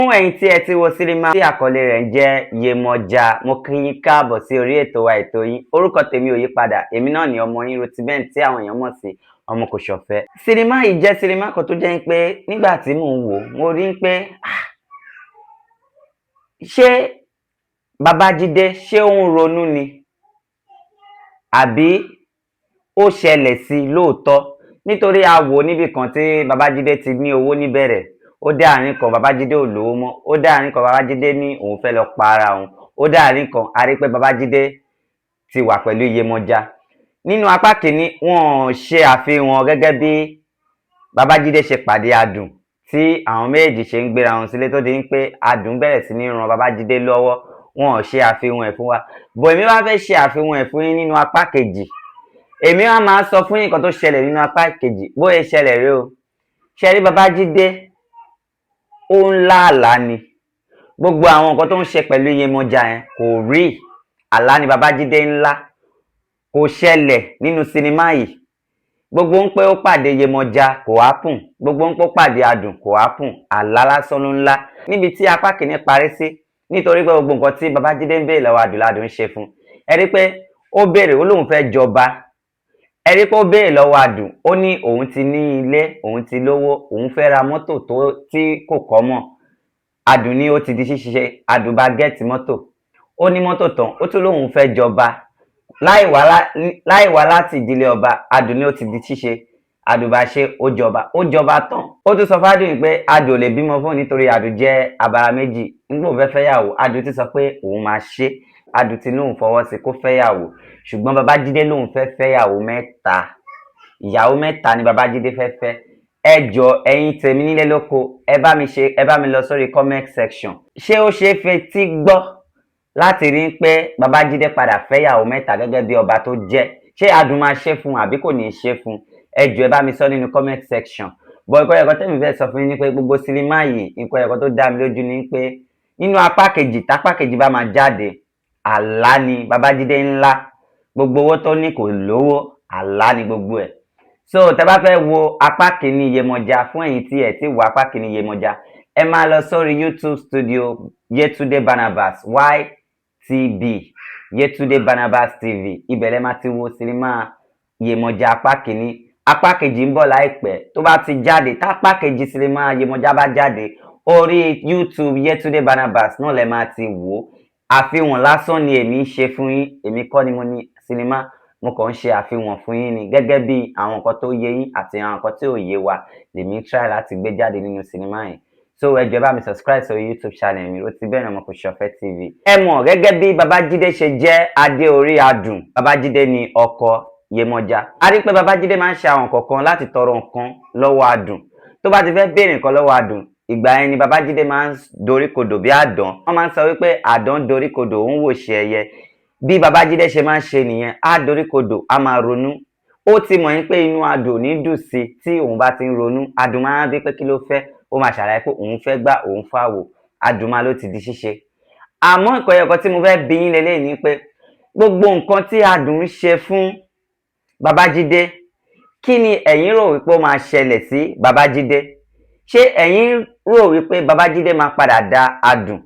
Fún ẹ̀yin tí ẹ ti wo sinimá tí àkọlé rẹ̀ ń jẹ́ Yemọja, mo kí yín káàbọ̀ sí orí ètò wa ètò yín. Orúkọ tèmi ò yí padà, èmi náà ni ọmọ yín Rotibent tí àwọn èèyàn mọ̀ sí ọmọ kò ṣọ̀fẹ́. Sinimá yìí jẹ́ sinimá kan tó jẹ́ pé nígbà tí mò ń wò mo rí pé ṣé Babájídé ṣé ó ń ronú ni? Àbí ó ṣẹlẹ̀ sí i lóòótọ́? Nítorí a wò níbì kan tí Babájídé ti ní owó níbẹ̀rẹ̀. Ó dé àárín kan Babájídé ò lówó mọ́, ó dé àárín kan Babájídé ní òun fẹ́ lọ pa ara òun, ó dé àárín kan a rí pé Babájídé ti wà pẹ̀lú Yemọja. Nínú apá kìíní wọ́n ṣe àfihàn gẹ́gẹ́ bí Babájídé ṣe pàdé Adùn tí àwọn méjèèjì ṣe ń gbéra wọn sílé tó di pé Adùn bẹ̀rẹ̀ sí ní ran Babájídé lọ́wọ́. Wọ́n ṣe àfihàn ẹ̀ fún wa, bọ̀ èmi wá fẹ́ ṣe àfihàn ẹ̀ fún yín nínú apá kejì. Èmi wá máa sọ fún yín nǹkan tó ṣẹlẹ̀ nínú apá kejì bóyá ṣẹlẹ̀ rèé o. Ṣé rí Babájídé ó ń lá àlá ni, gbogbo àwọn nǹkan tó ń ṣe pẹ̀lú Yemọja yẹn kò rí, àlá ni Babájídé ńlá, kò ṣẹlẹ̀ nínú sinimá yìí. Gbogbo ń pé ó pàdé Yemọja kò happen, gbogbo ń pé ó pàdé Adùn kò happen, àlá lásán ló ńlá. Níbi tí apá kìíní parí sí, nítorí pé gbogbo nǹkan tí Babájídé ń béèrè lọ́wọ́ Adùn ládùn ń ṣe fún. Ẹ rí pé ó béèrè, ó lóun fẹ́ jọba. Ẹ rí pé ó béèrè lọ́wọ́ Adùn, ó ní òun ti ní ilé, òun ti lówó, òun fẹ́ ra mọ́tò tí kò kọ́ mọ̀. Adùn ní ó ti di ṣíṣe, Adùn bá gẹ́ẹ̀tì mọ́tò, ó ní mọ́tò tán, ó tún lóun fẹ́ jọba. Láì wá láti ìdílé ọba, Adùn ní ó ti di ṣíṣe, Adùn bá ṣe ó jọba tán. Ó tún sọ f'Adùn pé Adùn ò lè bímọ fún nítorí Adùn jẹ́ abara méjì. Nígbà òun fẹ́ fẹ́yàwó, Adùn ti sọ pé òun máa ṣe, Adùn ti lóun fọwọ́ sí kó fẹ́yàwó. Ṣùgbọ́n Babájídé lóun fẹ́ fẹ́yàwó mẹ́ta, ìyàwó mẹ́ta ni Babájídé fẹ́ fẹ́. Ẹ jọ̀ọ́ ẹ̀yin tèmi nílé lóko, ẹ bá mi lọ sórí comment section. Ṣé ó ṣeé fetí gbọ́ láti rí pé Babájídé padà fẹ́yàwó mẹ́ta gẹ́gẹ́ bí ọba tó jẹ́? Ṣé Adùn máa ṣe fún àbí kò ní í ṣe fún? Ẹ jọ̀ọ́ ẹ bá mi sọ nínú comment section. Bọ̀ nǹkan ẹ̀kọ́ tẹ́mi fẹ́ sọ fún yín ni pé gbogbo sinimá yìí nǹkan ẹ̀kọ́ tó dá mi lójú ni pé nínú apá kejì tápá kejì bá máa jáde, àlá ni Babájídé ńlá. Gbogbo owó tó ní kò lówó, àlá ni gbogbo ẹ̀. So tẹ́ bá fẹ́ wo apá kìíní Yemọja, fún ẹ̀yin tí ẹ ti wo apá kìíní Yemọja, ẹ máa lọ sórí YouTube studio Yetunde Barnabas YTB, Yetunde Barnabas TV. Ibẹ̀ lẹ máa ti wo sinimá Yemọja apá kìíní. Apá kejì ń bọ̀ láìpẹ́. Tó bá ti jáde, tápá kejì sinimá Yemọja bá jáde, orí YouTube Yetunde Barnabas náà lẹ máa ti wò. Àfihàn lásán ni èmi ń ṣe fún yín, èmi kọ́ ni mo ní sinimá, mo kàn ń ṣe àfihàn fún yín ni gẹ́gẹ́ bí àwọn nǹkan tó yé yín àti àwọn nǹkan tí ò yé wa lèmi ń try láti gbé jáde nínú sinimá yìí. So ẹ jọ̀ọ́ bá mi subscribe sórí YouTube channel mi Rotibent ọmọ kò ṣọ̀fẹ́ TV. Ẹ mọ̀ gẹ́gẹ́ bí Babájídé ṣe jẹ́ adé orí Adùn, Babájídé ni ọkọ Yemọja. A rí pé Babájídé máa ń ṣe àwọn nǹkan kan láti tọrọ nǹkan lọ́wọ́ Adùn. Tó bá ti fẹ́ béèrè nǹkan lọ́wọ́ Adùn, ìgbà yẹn ni Babájídé máa ń doríkodò bí àdán. Wọ́n máa ń sọ wípé àdán doríkodò òun wò ṣe ẹyẹ. Bí Babájídé ṣe máa ń ṣe nìyẹn, á doríkodò, á máa ronú. Ó ti mọ̀ yín pé inú Adùn ò ní dùn sí tí òun bá ti ń ronú. Adùn máa ń bí pé kí ló fẹ́, ó máa ṣàlàyé pé òun fẹ́ gbá, òun fáwò. Adùn máa ló ti di ṣíṣe. Àmọ́ nǹkan ẹyọ kan tí mo fẹ́ bi yín lélẹ́yìí ni pé gbogbo nǹkan tí Adùn ń ṣe fún Babájídé, kí ni ẹ̀yin rò wípé ó máa ṣẹlẹ̀ sí Babájídé? Ṣé ẹ̀yin rò wípé Babájídé máa padà dá Adùn